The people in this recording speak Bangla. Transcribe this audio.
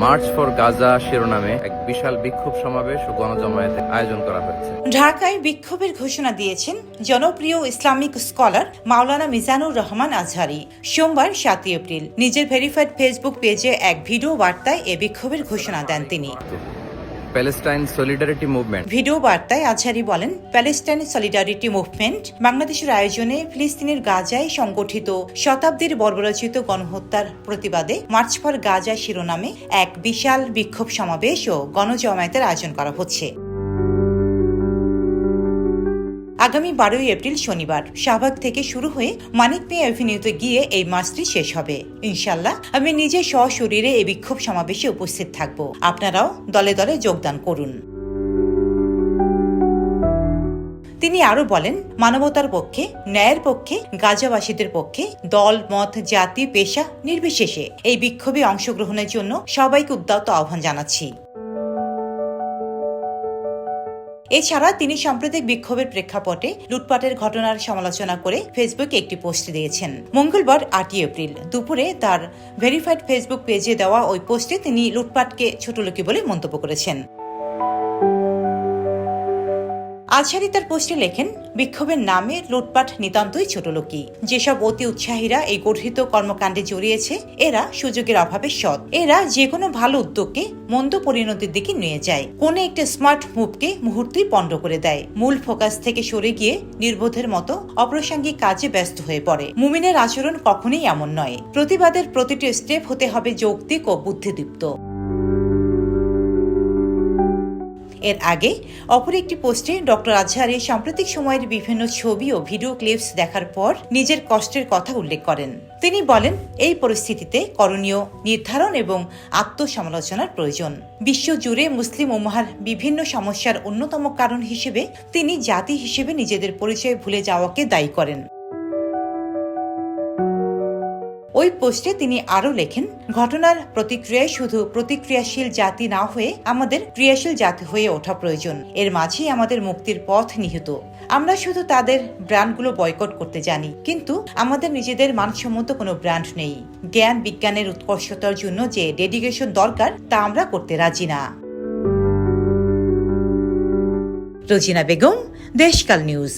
মার্চ ফর গাজা শিরোনামে এক বিশাল বিক্ষোভ সমাবেশ ও গণজমায়েতের আয়োজন করা হয়েছে। ঢাকায় বিক্ষোভের ঘোষণা দিয়েছেন জনপ্রিয় ইসলামিক স্কলার মাওলানা মিজানুর রহমান আজহারি। সোমবার ৭ এপ্রিল নিজের ভেরিফাইড ফেসবুক পেজে এক ভিডিও বার্তায় এ বিক্ষোভের ঘোষণা দেন তিনি। প্যালেস্টাইন সলিডারিটি মুভমেন্ট ভিডিও বার্তায় আজহারি বলেন, প্যালেস্টাইন সলিডারিটি মুভমেন্ট বাংলাদেশের আয়োজনে ফিলিস্তিনের গাজায় সংগঠিত শতাব্দীর বর্বরোচিত গণহত্যার প্রতিবাদে মার্চ ফর গাজা শিরোনামে এক বিশাল বিক্ষোভ সমাবেশ ও গণজমায়েতের আয়োজন করা হচ্ছে। আগামী ১২ এপ্রিল শনিবার শাহবাগ থেকে শুরু হয়ে মানিক মিয়া এভিনিউতে গিয়ে এই মার্চটি শেষ হবে। ইনশাল্লাহ আমি নিজে সশরীরে এই বিক্ষোভ সমাবেশে উপস্থিত থাকব। আপনারাও দলে দলে যোগদান করুন। তিনি আরো বলেন, মানবতার পক্ষে, ন্যায়ের পক্ষে, গাজাবাসীদের পক্ষে দল, মত, জাতি, পেশা নির্বিশেষে এই বিক্ষোভে অংশগ্রহণের জন্য সবাইকে উদ্যত আহ্বান জানাচ্ছি। এছাড়া তিনি সাম্প্রতিক বিক্ষোভের প্রেক্ষাপটে লুটপাটের ঘটনার সমালোচনা করে ফেসবুকে একটি পোস্ট দিয়েছেন। মঙ্গলবার ৮ এপ্রিল দুপুরে তার ভেরিফাইড ফেসবুক পেজে দেওয়া ওই পোস্টে তিনি লুটপাটকে ছোটলোকি বলে মন্তব্য করেছেন। আজহারি তার পোস্টে লেখেন, বিক্ষোভের নামে লুটপাট নিতান্তই ছোটলোকি। যেসব অতি উৎসাহীরা এই গঠিত কর্মকাণ্ডে জড়িয়েছে এরা সুযোগের অভাবে সৎ। এরা যে কোনো ভালো উদ্যোগকে মন্দ পরিণতির দিকে নিয়ে যায়। কোনো একটা স্মার্ট মুভকে মুহূর্তেই পণ্ড করে দেয়। মূল ফোকাস থেকে সরে গিয়ে নির্বোধের মতো অপ্রাসঙ্গিক কাজে ব্যস্ত হয়ে পড়ে। মুমিনের আচরণ কখনোই এমন নয়। প্রতিবাদের প্রতিটি স্টেপ হতে হবে যৌক্তিক ও বুদ্ধিদীপ্ত। এর আগে অপর একটি পোস্টে ডক্টর আজহারি সাম্প্রতিক সময়ের বিভিন্ন ছবি ও ভিডিও ক্লিপস দেখার পর নিজের কষ্টের কথা উল্লেখ করেন। তিনি বলেন, এই পরিস্থিতিতে করণীয় নির্ধারণ এবং আত্মসমালোচনার প্রয়োজন। বিশ্বজুড়ে মুসলিম উম্মাহর বিভিন্ন সমস্যার অন্যতম কারণ হিসেবে তিনি জাতি হিসেবে নিজেদের পরিচয় ভুলে যাওয়াকে দায়ী করেন। ওই পোস্টে তিনি আরো লেখেন, ঘটনার প্রতিক্রিয়ায় শুধু প্রতিক্রিয়াশীল জাতি না হয়ে আমাদের ক্রিয়াশীল জাতি হয়ে ওঠা প্রয়োজন। এর মাঝেই আমাদের মুক্তির পথ নিহিত। আমরা শুধু তাদের ব্র্যান্ডগুলো বয়কট করতে জানি, কিন্তু আমাদের নিজেদের মানসম্মত কোনো ব্র্যান্ড নেই। জ্ঞান বিজ্ঞানের উৎকর্ষতার জন্য যে ডেডিকেশন দরকার তা আমরা করতে রাজি না। রোজিনা বেগম, দেশকাল নিউজ।